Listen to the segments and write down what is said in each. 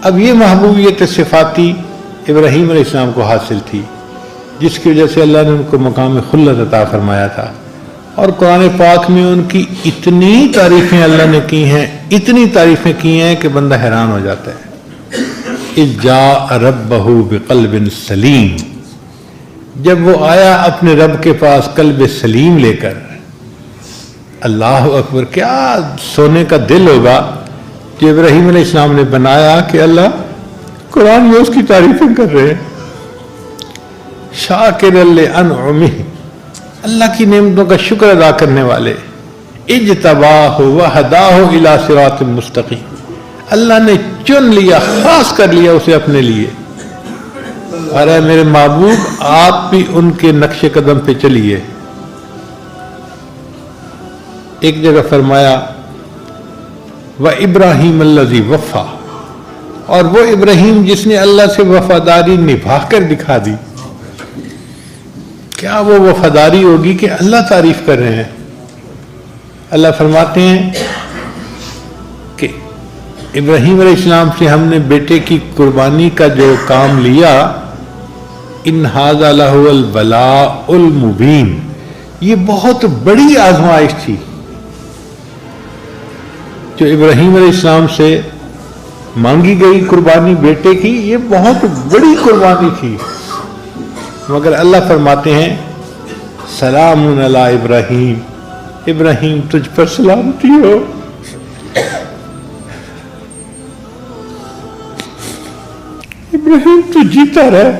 اب یہ محبوبیت صفاتی ابراہیم علیہ السلام کو حاصل تھی، جس کی وجہ سے اللہ نے ان کو مقام خلت عطا فرمایا تھا، اور قرآن پاک میں ان کی اتنی تعریفیں اللہ نے کی ہیں، اتنی تعریفیں کی ہیں کہ بندہ حیران ہو جاتا ہے۔ اذ جاء ربہ بقلب سلیم، جب وہ آیا اپنے رب کے پاس قلب سلیم لے کر، اللہ اکبر، کیا سونے کا دل ہوگا جو ابراہیم علیہ السلام نے بنایا کہ اللہ قرآن میں اس کی تعریفیں کر رہے ہیں۔ شاکر لانعمہ، اللہ کی نعمتوں کا شکر ادا کرنے والے، اجتباہ وہداہ الی صراط مستقیم، اللہ نے چن لیا، خاص کر لیا اسے اپنے لیے۔ ارے میرے محبوب، آپ بھی ان کے نقش قدم پہ چلیے۔ ایک جگہ فرمایا وَإِبْرَاهِيمَ الَّذِي وَفَّى، اور وہ ابراہیم جس نے اللہ سے وفاداری نبھا کر دکھا دی۔ کیا وہ وفاداری ہوگی کہ اللہ تعریف کر رہے ہیں؟ اللہ فرماتے ہیں کہ ابراہیم علیہ السلام سے ہم نے بیٹے کی قربانی کا جو کام لیا، ان ھذا لہو البلاء المبین، یہ بہت بڑی آزمائش تھی جو ابراہیم علیہ السلام سے مانگی گئی قربانی بیٹے کی، یہ بہت بڑی قربانی تھی، مگر اللہ فرماتے ہیں سلام علی ابراہیم، ابراہیم تجھ پر سلامتی ہو۔ ابراہیم تو جیتا رہے،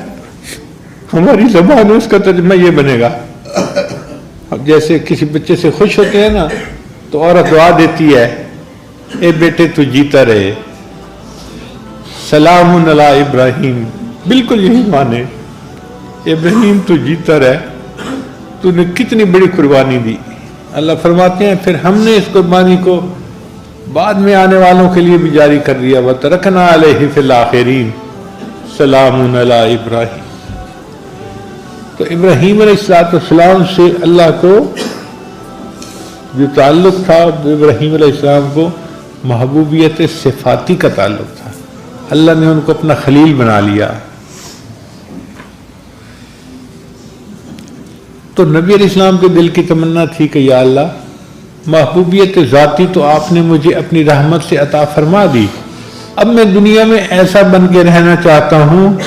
ہماری زبان میں اس کا ترجمہ یہ بنے گا، اب جیسے کسی بچے سے خوش ہوتے ہیں نا تو عورت دعا دیتی ہے، اے بیٹے تو جیتا رہے، سلام علی ابراہیم، بالکل یہی مانے، ابراہیم تو جیتا رہے، تو نے کتنی بڑی قربانی دی۔ اللہ فرماتے ہیں پھر ہم نے اس قربانی کو بعد میں آنے والوں کے لیے بھی جاری کر دیا، وَتَرَكْنَا عَلَيْهِ فِي الْآخِرِينَ سلام علی ابراہیم۔ تو ابراہیم علیہ السلام سے اللہ کو جو تعلق تھا، ابراہیم علیہ السلام کو محبوبیت صفاتی کا تعلق تھا، اللہ نے ان کو اپنا خلیل بنا لیا۔ تو نبی علیہ السلام کے دل کی تمنا تھی کہ یا اللہ، محبوبیت ذاتی تو آپ نے مجھے اپنی رحمت سے عطا فرما دی، اب میں دنیا میں ایسا بن کے رہنا چاہتا ہوں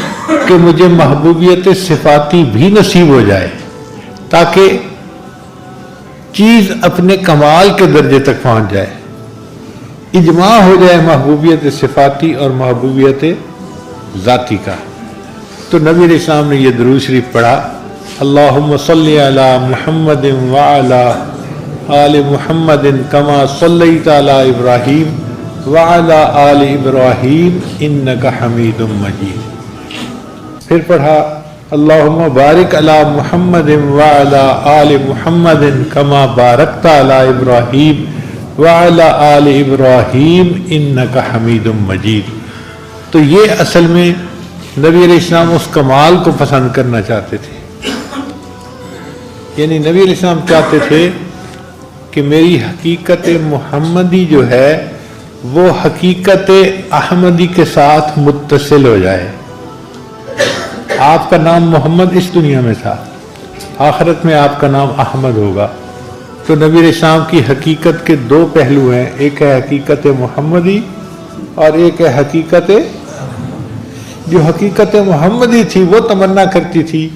کہ مجھے محبوبیت صفاتی بھی نصیب ہو جائے، تاکہ چیز اپنے کمال کے درجے تک پہنچ جائے، اجماع ہو جائے محبوبیت صفاتی اور محبوبیت ذاتی کا۔ تو نبی علیہ السلام نے یہ درود شریف پڑھا، اللہم صلی علی محمد وعلی آل محمد کما صلیت علی ابراہیم وعلی آل ابراہیم انک حمید مجید۔ پھر پڑھا اللہم بارک علی محمد وعلی آل محمد کما بارکت علی ابراہیم وعلی آل ابراہیم انک حمید مجید۔ تو یہ اصل میں نبی علیہ السلام اس کمال کو پسند کرنا چاہتے تھے، یعنی نبی علیہ السلام چاہتے تھے کہ میری حقیقت محمدی جو ہے وہ حقیقت احمدی کے ساتھ متصل ہو جائے۔ آپ کا نام محمد اس دنیا میں تھا، آخرت میں آپ کا نام احمد ہوگا۔ تو نبی علیہ السلام کی حقیقت کے دو پہلو ہیں، ایک ہے حقیقت محمدی اور ایک ہے حقیقت، جو حقیقت محمدی تھی وہ تمنا کرتی تھی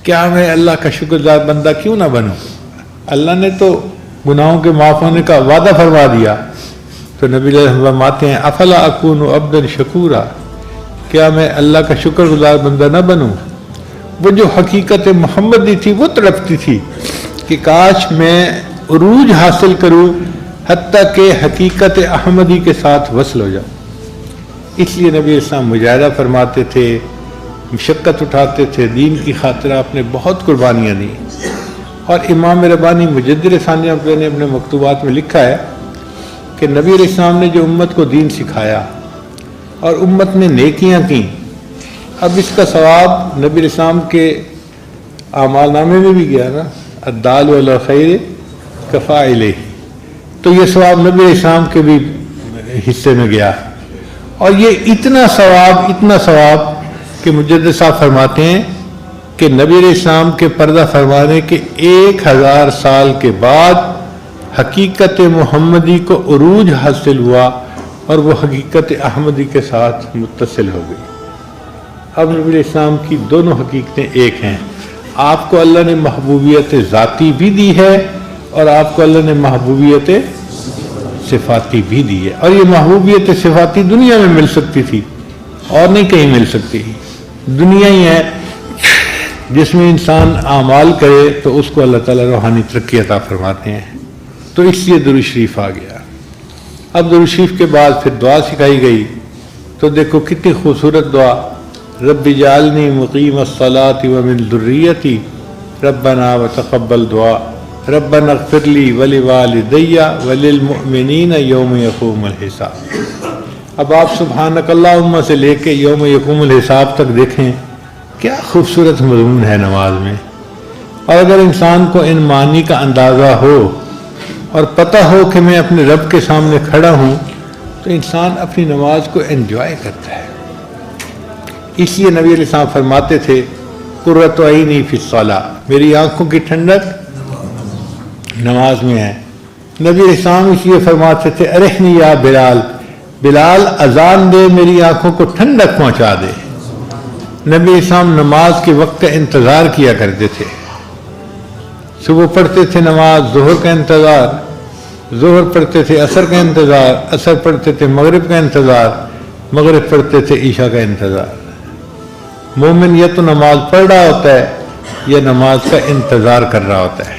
کیا میں اللہ کا شکر گزار بندہ کیوں نہ بنوں، اللہ نے تو گناہوں کے معاف ہونے کا وعدہ فرما دیا۔ تو نبی علیہ السلام فرماتے ہیں افلا اکون عبدا شکورا، کیا میں اللہ کا شکر گزار بندہ نہ بنوں۔ وہ جو حقیقت محمدی تھی وہ تڑپتی تھی کہ کاش میں عروج حاصل کروں حتیٰ کہ حقیقت احمدی کے ساتھ وصل ہو جاؤں۔ اس لیے نبی السلام مجاہدہ فرماتے تھے، مشقت اٹھاتے تھے، دین کی خاطر آپ نے بہت قربانیاں دی۔ اور امام ربانی مجدد ثانیہ نے اپنے مکتوبات میں لکھا ہے کہ نبی علیہ السلام نے جو امت کو دین سکھایا اور امت نے نیکیاں کی، اب اس کا ثواب نبی علیہ السلام کے اعمال نامے میں بھی گیا نا، الدال علی الخیر کفاعلہ، تو یہ ثواب نبی علیہ السلام کے بھی حصے میں گیا۔ اور یہ اتنا ثواب کہ مجدد صاحب فرماتے ہیں کہ نبی علیہ السلام کے پردہ فرمانے کے 1000 سال کے بعد حقیقت محمدی کو عروج حاصل ہوا اور وہ حقیقت احمدی کے ساتھ متصل ہو گئی۔ اب نبی علیہ السلام کی دونوں حقیقتیں ایک ہیں۔ آپ کو اللہ نے محبوبیت ذاتی بھی دی ہے اور آپ کو اللہ نے محبوبیت صفاتی بھی دی ہے، اور یہ محبوبیت صفاتی دنیا میں مل سکتی تھی اور نہیں کہیں مل سکتی۔ دنیا ہی ہے جس میں انسان اعمال کرے تو اس کو اللہ تعالیٰ روحانی ترقی عطا فرماتے ہیں، تو اس لیے درود شریف آ گیا۔ اب درود شریف کے بعد پھر دعا سکھائی گئی، تو دیکھو کتنی خوبصورت دعا، رب اجعلنی مقیم الصلاۃ ومن ذریتی ربنا وتقبل دعا ربنا اغفر لی ولوالدی وللمؤمنین یوم یقوم الحساب۔ اب آپ سبحانک اللہم سے لے کے یوم یقوم الحساب تک دیکھیں کیا خوبصورت مضمون ہے نماز میں۔ اور اگر انسان کو ان معنی کا اندازہ ہو اور پتہ ہو کہ میں اپنے رب کے سامنے کھڑا ہوں، تو انسان اپنی نماز کو انجوائے کرتا ہے۔ اس لیے نبی علیہ السلام فرماتے تھے قرۃ عینی فی الصلاۃ، میری آنکھوں کی ٹھنڈک نماز میں ہے۔ نبی علیہ السلام اس لیے فرماتے تھے ارحنی یا بلال، بلال اذان دے میری آنکھوں کو ٹھنڈک پہنچا دے۔ نبی اسلام نماز کے وقت کا انتظار کیا کرتے تھے، صبح پڑھتے تھے نماز ظہر کا انتظار، ظہر پڑھتے تھے عصر کا انتظار، عصر پڑھتے تھے مغرب کا انتظار، مغرب پڑھتے تھے عشاء کا انتظار۔ مومن یا تو نماز پڑھ رہا ہوتا ہے یا نماز کا انتظار کر رہا ہوتا ہے،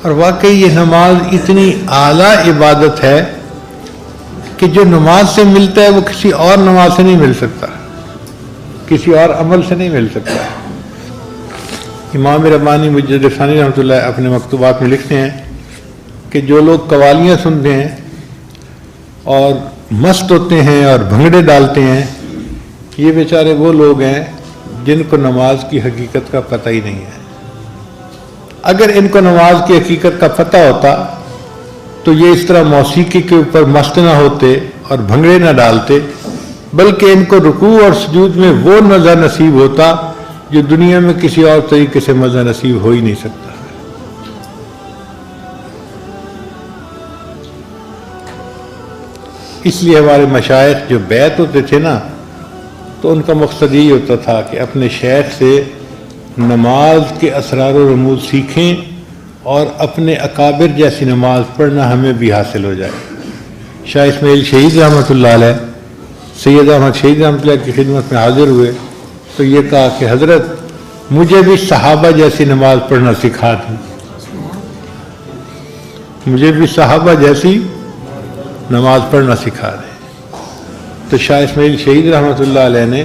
اور واقعی یہ نماز اتنی اعلیٰ عبادت ہے کہ جو نماز سے ملتا ہے وہ کسی اور نماز سے نہیں مل سکتا، کسی اور عمل سے نہیں مل سکتا۔ امام ربانی مجدد ثانی رحمۃ اللہ اپنے مکتوبات میں لکھتے ہیں کہ جو لوگ قوالیاں سنتے ہیں اور مست ہوتے ہیں اور بھنگڑے ڈالتے ہیں، یہ بیچارے وہ لوگ ہیں جن کو نماز کی حقیقت کا پتہ ہی نہیں ہے۔ اگر ان کو نماز کی حقیقت کا پتہ ہوتا تو یہ اس طرح موسیقی کے اوپر مست نہ ہوتے اور بھنگڑے نہ ڈالتے، بلکہ ان کو رکوع اور سجود میں وہ مزہ نصیب ہوتا جو دنیا میں کسی اور طریقے سے مزہ نصیب ہو ہی نہیں سکتا۔ اس لیے ہمارے مشائخ جو بیعت ہوتے تھے نا، تو ان کا مقصد یہی ہوتا تھا کہ اپنے شیخ سے نماز کے اسرار و رموز سیکھیں اور اپنے اکابر جیسی نماز پڑھنا ہمیں بھی حاصل ہو جائے۔ شاہ اسماعیل شہید رحمۃ اللہ علیہ سید احمد شہید رحمۃ اللہ کی خدمت میں حاضر ہوئے تو یہ کہا کہ حضرت مجھے بھی صحابہ جیسی نماز پڑھنا سکھا دیں، مجھے بھی صحابہ جیسی نماز پڑھنا سکھا دیں۔ تو شاہ اسماعیل شہید رحمۃ اللہ علیہ نے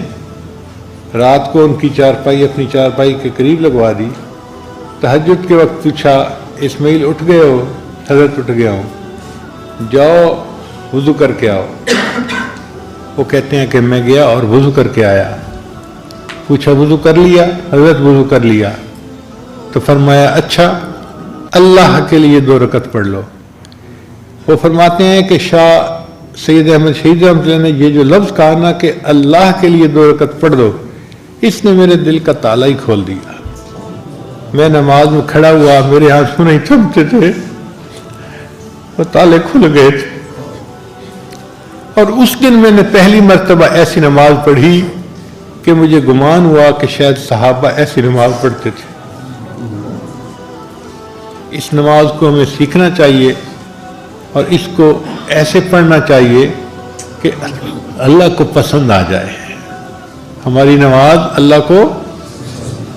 رات کو ان کی چارپائی اپنی چارپائی کے قریب لگوا دی، تہجد کے وقت پوچھا اسماعیل اٹھ گئے ہو؟ حضرت اٹھ گیا ہوں، جاؤ وضو کر کے آؤ۔ وہ کہتے ہیں کہ میں گیا اور وضو کر کے آیا۔ پوچھا وضو کر لیا؟ حضرت وضو کر لیا۔ تو فرمایا اچھا اللہ کے لیے 2 رکعت پڑھ لو۔ وہ فرماتے ہیں کہ شاہ سید احمد شہید رحمۃ اللہ نے یہ جو لفظ کہا نا کہ اللہ کے لیے 2 رکعت پڑھ دو، اس نے میرے دل کا تالا ہی کھول دیا۔ میں نماز میں کھڑا ہوا، میرے آنسو نہیں تھمتے تھے، وہ تالے کھل گئے تھے، اور اس دن میں نے پہلی مرتبہ ایسی نماز پڑھی کہ مجھے گمان ہوا کہ شاید صحابہ ایسی نماز پڑھتے تھے۔ اس نماز کو ہمیں سیکھنا چاہیے اور اس کو ایسے پڑھنا چاہیے کہ اللہ کو پسند آ جائے، ہماری نماز اللہ کو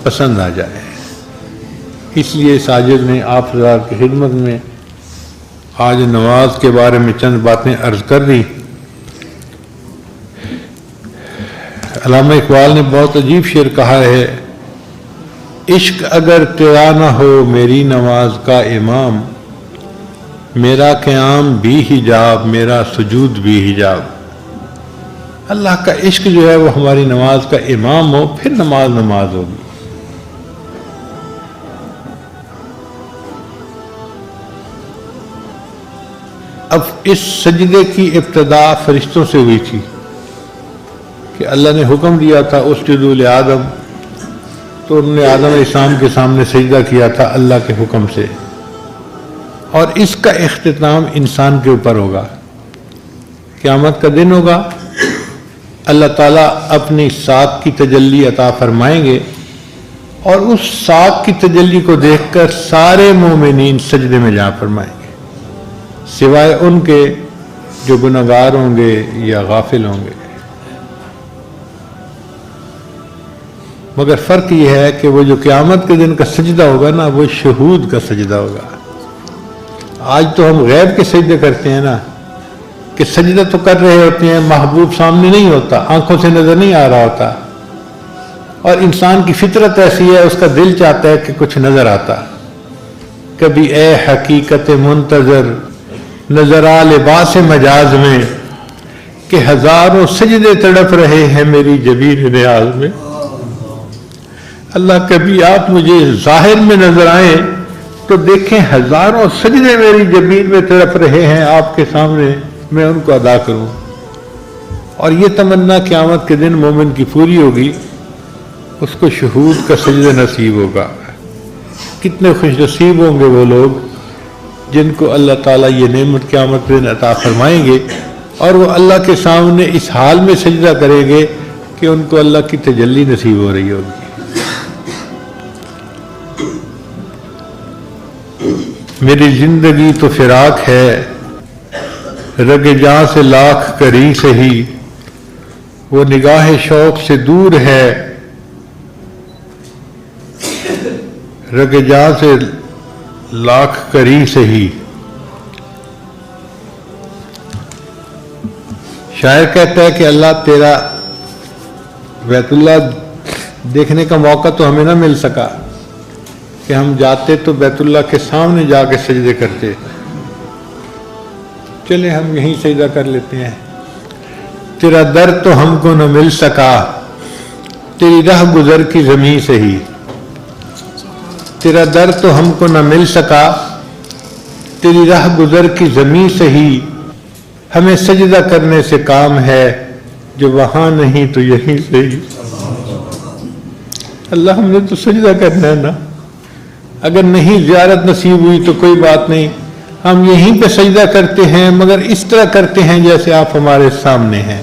پسند آ جائے۔ اس لیے ساجد نے آپ حضرات کی خدمت میں آج نماز کے بارے میں چند باتیں عرض کر دی۔ علامہ اقبال نے بہت عجیب شعر کہا ہے، عشق اگر تیرا نہ ہو میری نماز کا امام، میرا قیام بھی حجاب میرا سجود بھی حجاب۔ اللہ کا عشق جو ہے وہ ہماری نماز کا امام ہو، پھر نماز نماز ہوگی۔ اب اس سجدے کی ابتدا فرشتوں سے ہوئی تھی، کہ اللہ نے حکم دیا تھا اسجدوا لآدم، تو انہوں نے آدم علیہ السلام کے سامنے سجدہ کیا تھا اللہ کے حکم سے، اور اس کا اختتام انسان کے اوپر ہوگا۔ قیامت کا دن ہوگا، اللہ تعالیٰ اپنی ساتھ کی تجلی عطا فرمائیں گے، اور اس ساتھ کی تجلی کو دیکھ کر سارے مومنین سجدے میں جا فرمائیں گے، سوائے ان کے جو گنہگار ہوں گے یا غافل ہوں گے۔ مگر فرق یہ ہے کہ وہ جو قیامت کے دن کا سجدہ ہوگا نا، وہ شہود کا سجدہ ہوگا۔ آج تو ہم غیب کے سجدے کرتے ہیں نا، کہ سجدہ تو کر رہے ہوتے ہیں، محبوب سامنے نہیں ہوتا، آنکھوں سے نظر نہیں آ رہا ہوتا، اور انسان کی فطرت ایسی ہے، اس کا دل چاہتا ہے کہ کچھ نظر آتا۔ کبھی اے حقیقت منتظر نظر آ لباس مجاز میں، کہ ہزاروں سجدے تڑپ رہے ہیں میری جبین نیاز میں۔ اللہ کبھی آپ مجھے ظاہر میں نظر آئیں تو دیکھیں ہزاروں سجدے میری جبین میں تڑپ رہے ہیں آپ کے سامنے، میں ان کو ادا کروں۔ اور یہ تمنا قیامت کے دن مومن کی پوری ہوگی، اس کو شہود کا سجدہ نصیب ہوگا۔ کتنے خوش نصیب ہوں گے وہ لوگ جن کو اللہ تعالیٰ یہ نعمت قیامت کے دن عطا فرمائیں گے، اور وہ اللہ کے سامنے اس حال میں سجدہ کریں گے کہ ان کو اللہ کی تجلی نصیب ہو رہی ہوگی۔ میری زندگی تو فراق ہے، رگ جاں سے لاکھ کری سہی، وہ نگاہ شوق سے دور ہے، رگ جاں سے لاکھ کری سہی۔ شاعر کہتا ہے کہ اللہ تیرا بیت اللہ دیکھنے کا موقع تو ہمیں نہ مل سکا، کہ ہم جاتے تو بیت اللہ کے سامنے جا کے سجدے کرتے، چلے ہم یہیں سجدہ کر لیتے ہیں۔ تیرا در تو ہم کو نہ مل سکا، تیری راہ گزر کی زمین سے ہی، تیرا در تو ہم کو نہ مل سکا، تیری راہ گزر کی زمین سے ہی، ہمیں سجدہ کرنے سے کام ہے، جو وہاں نہیں تو یہیں سے ہی۔ اللہ ہم نے تو سجدہ کرنا ہے نا، اگر نہیں زیارت نصیب ہوئی تو کوئی بات نہیں، ہم یہیں پہ سجدہ کرتے ہیں، مگر اس طرح کرتے ہیں جیسے آپ ہمارے سامنے ہیں۔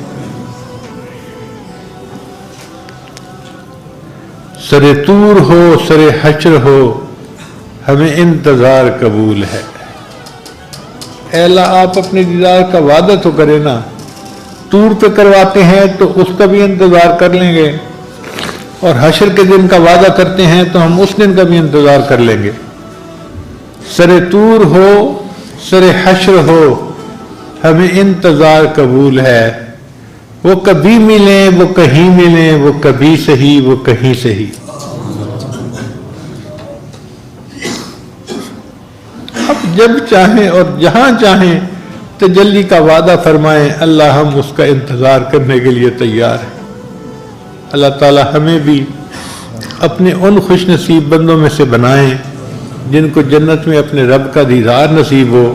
سر طور ہو سر حشر ہو، ہمیں انتظار قبول ہے۔ اے اللہ آپ اپنے دیدار کا وعدہ تو کرے نا، طور پہ کرواتے ہیں تو اس کا بھی انتظار کر لیں گے، اور حشر کے دن کا وعدہ کرتے ہیں تو ہم اس دن کا بھی انتظار کر لیں گے۔ سر طور ہو سر حشر ہو، ہمیں انتظار قبول ہے۔ وہ کبھی ملیں وہ کہیں ملیں، وہ کبھی صحیح وہ کہیں صحیح۔ اب جب چاہیں اور جہاں چاہیں تجلی کا وعدہ فرمائیں، اللہ ہم اس کا انتظار کرنے کے لیے تیار ہیں۔ اللہ تعالی ہمیں بھی اپنے ان خوش نصیب بندوں میں سے بنائیں جن کو جنت میں اپنے رب کا دیدار نصیب ہو،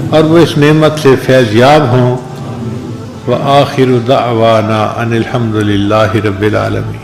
اور وہ اس نعمت سے فیض یاب ہوں۔ وآخر دعوانا ان الحمد للہ رب العالمین۔